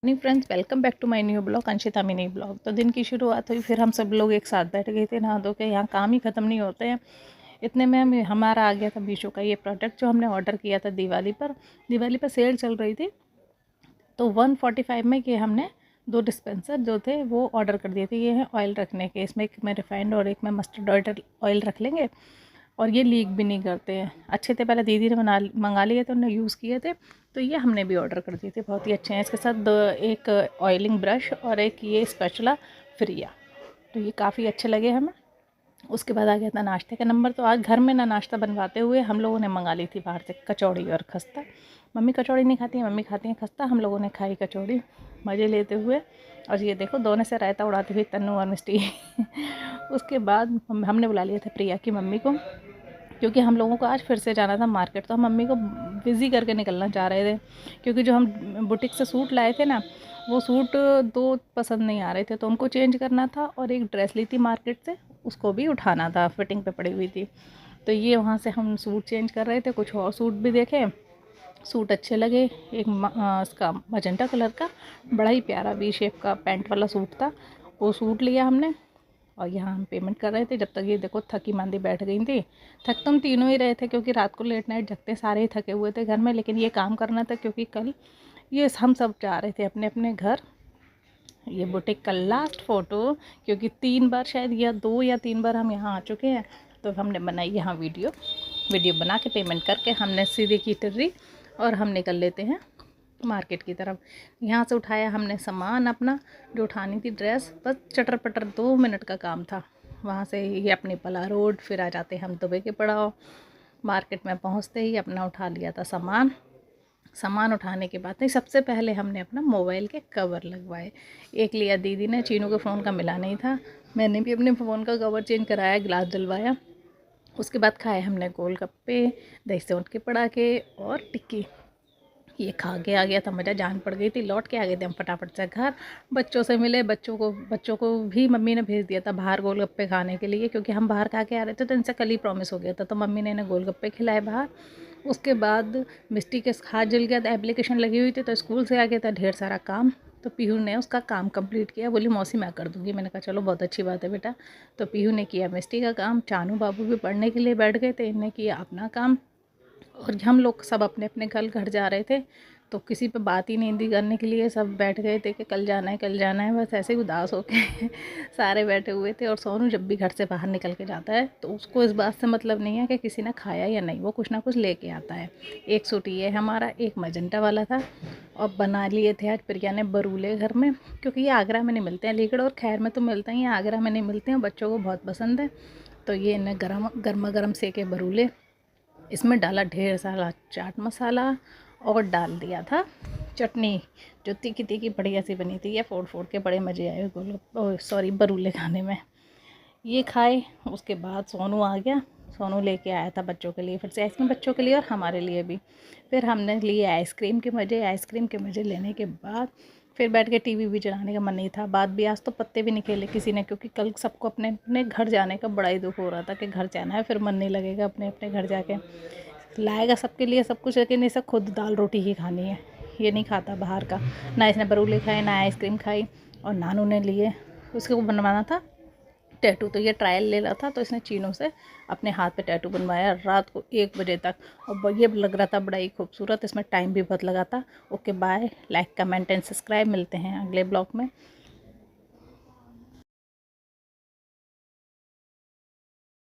Morning friends, welcome back to my new blog Anshita mini blog. तो दिन की शुरुआत हुई, फिर हम सब लोग एक साथ बैठ गए थे नहा धो के। यहाँ काम ही ख़त्म नहीं होते हैं। इतने में हमारा आ गया था मीशो का ये प्रोडक्ट जो हमने ऑर्डर किया था दिवाली पर सेल चल रही थी। तो 145 में ये हमने 2 डिस्पेंसर जो थे वो ऑर्डर कर दिए थे। ये हैं ऑयल रखने के, इसमें एक में रिफाइंड और एक में मस्टर्ड ऑयल रख लेंगे और ये लीक भी नहीं करते हैं। अच्छे थे, पहले दीदी ने मंगा लिए थे, उन्होंने यूज़ किए थे, तो ये हमने भी ऑर्डर कर दिए थे। बहुत ही अच्छे हैं। इसके साथ एक ऑयलिंग ब्रश और एक ये स्पैचुला फ्री है, तो ये काफ़ी अच्छे लगे हमें। उसके बाद आ गया था नाश्ते का नंबर। तो आज घर में ना नाश्ता बनवाते हुए हम लोगों ने मंगा ली थी बाहर से कचौड़ी और खस्ता। मम्मी कचौड़ी नहीं खाती है, मम्मी खाती हैं खस्ता। हम लोगों ने खाई कचौड़ी मज़े लेते हुए। और ये देखो दोनों से रायता उड़ाती हुई तन्नू और मिस्टी। उसके बाद हमने बुला लिया था प्रिया की मम्मी को, क्योंकि हम लोगों को आज फिर से जाना था मार्केट। तो हम मम्मी को बिज़ी करके निकलना चाह रहे थे, क्योंकि जो हम बुटीक से सूट लाए थे ना, वो सूट 2 पसंद नहीं आ रहे थे, तो उनको चेंज करना था। और एक ड्रेस ली थी मार्केट से, उसको भी उठाना था, फिटिंग पे पड़ी हुई थी। तो ये वहाँ से हम सूट चेंज कर रहे थे, कुछ और सूट भी देखे, सूट अच्छे लगे। एक इसका मजेंटा कलर का बड़ा ही प्यारा वी शेप का पैंट वाला सूट था, वो सूट लिया हमने। और यहाँ हम पेमेंट कर रहे थे, जब तक ये देखो थकी मांदी बैठ गई थी। थक तो हम तीनों ही रहे थे, क्योंकि रात को लेट नाइट जगते सारे ही थके हुए थे घर में, लेकिन ये काम करना था क्योंकि कल ये हम सब जा रहे थे अपने अपने घर। ये बुटीक का लास्ट फ़ोटो, क्योंकि 3 बार शायद या 2 या 3 बार हम यहाँ आ चुके हैं, तो हमने बनाई यहाँ वीडियो बना के पेमेंट करके हमने सीधे की टर्री और हम निकल लेते हैं मार्केट की तरफ। यहाँ से उठाया हमने सामान अपना, जो उठानी थी ड्रेस, बस चटर पटर 2 मिनट का काम था। वहाँ से ये अपनी पला रोड, फिर आ जाते हम दुबई के पड़ाव। मार्केट में पहुँचते ही अपना उठा लिया था सामान उठाने के बाद नहीं, सबसे पहले हमने अपना मोबाइल के कवर लगवाए। एक लिया दीदी ने, चीनू के फ़ोन का मिला नहीं था, मैंने भी अपने फ़ोन का कवर चेंज कराया, ग्लास डलवाया। उसके बाद खाए हमने गोलगप्पे, दही से उठ के पड़ाके और टिक्की। ये खा के आ गया था मज़ा, जान पड़ गई थी। लौट के आ गए थे हम फटाफट से घर। बच्चों से मिले, बच्चों को भी मम्मी ने भेज दिया था बाहर गोलगप्पे खाने के लिए, क्योंकि हम बाहर खा के आ रहे थे, तो इनसे कल ही प्रॉमिस हो गया था, तो मम्मी ने इन्हें गोलगप्पे खिलाए बाहर। उसके बाद मिस्टी के हाथ जल गया था, एप्लीकेशन लगी हुई थी, तो स्कूल से आ गया था ढेर सारा काम। तो पीहू ने उसका काम कंप्लीट किया, बोली मौसी मैं कर दूँगी। मैंने कहा चलो बहुत अच्छी बात है बेटा। तो पीहू ने किया मिस्टी का काम, चानू बाबू भी पढ़ने के लिए बैठ गए थे, इन्हें किया अपना काम। और हम लोग सब अपने अपने घर जा रहे थे, तो किसी पे बात ही नहीं थी करने के लिए। सब बैठ गए थे कि कल जाना है, बस ऐसे ही उदास होके सारे बैठे हुए थे। और सोनू जब भी घर से बाहर निकल के जाता है, तो उसको इस बात से मतलब नहीं है कि किसी ने खाया या नहीं, वो कुछ ना कुछ लेके आता है। एक सूट ये हमारा, एक मजेंटा वाला था। और बना लिए थे आज प्रिया ने बरूले घर में, क्योंकि ये आगरा में नहीं मिलते हैं, अलीगढ़ और खैर में तो मिलते हैं, ये आगरा में नहीं मिलते हैं, बच्चों को बहुत पसंद है। तो ये इन्हें गर्मा गर्म सेके बरूले, इसमें डाला ढेर सारा चाट मसाला और डाल दिया था चटनी, जो तीखी तीखी बढ़िया सी बनी थी। ये फोड़ फोड़ के बड़े मज़े आए बरूले खाने में। ये खाए। उसके बाद सोनू आ गया, सोनू लेके आया था बच्चों के लिए फिर से आइसक्रीम, बच्चों के लिए और हमारे लिए भी। फिर हमने लिए आइसक्रीम के मज़े लेने के बाद फिर बैठ के टीवी भी चलाने का मन नहीं था। बात भी आज तो पत्ते भी नहीं खेले किसी ने, क्योंकि कल सबको अपने अपने घर जाने का बड़ा ही दुख हो रहा था कि घर जाना है, फिर मन नहीं लगेगा अपने अपने घर जाके। लाएगा सबके लिए सब कुछ, लेकिन इसे खुद दाल रोटी ही खानी है, ये नहीं खाता बाहर का। ना इसने बरूले खाए, ना आइसक्रीम खाई। और नानू ने लिए, उसको बनवाना था टैटू, तो ये ट्रायल ले रहा था, तो इसने चीनों से अपने हाथ पे टैटू बनवाया रात को 1 बजे तक। और ये लग रहा था बड़ा ही खूबसूरत, इसमें टाइम भी बहुत लगा था। Okay bye, like comment and subscribe, मिलते हैं अगले ब्लॉग में।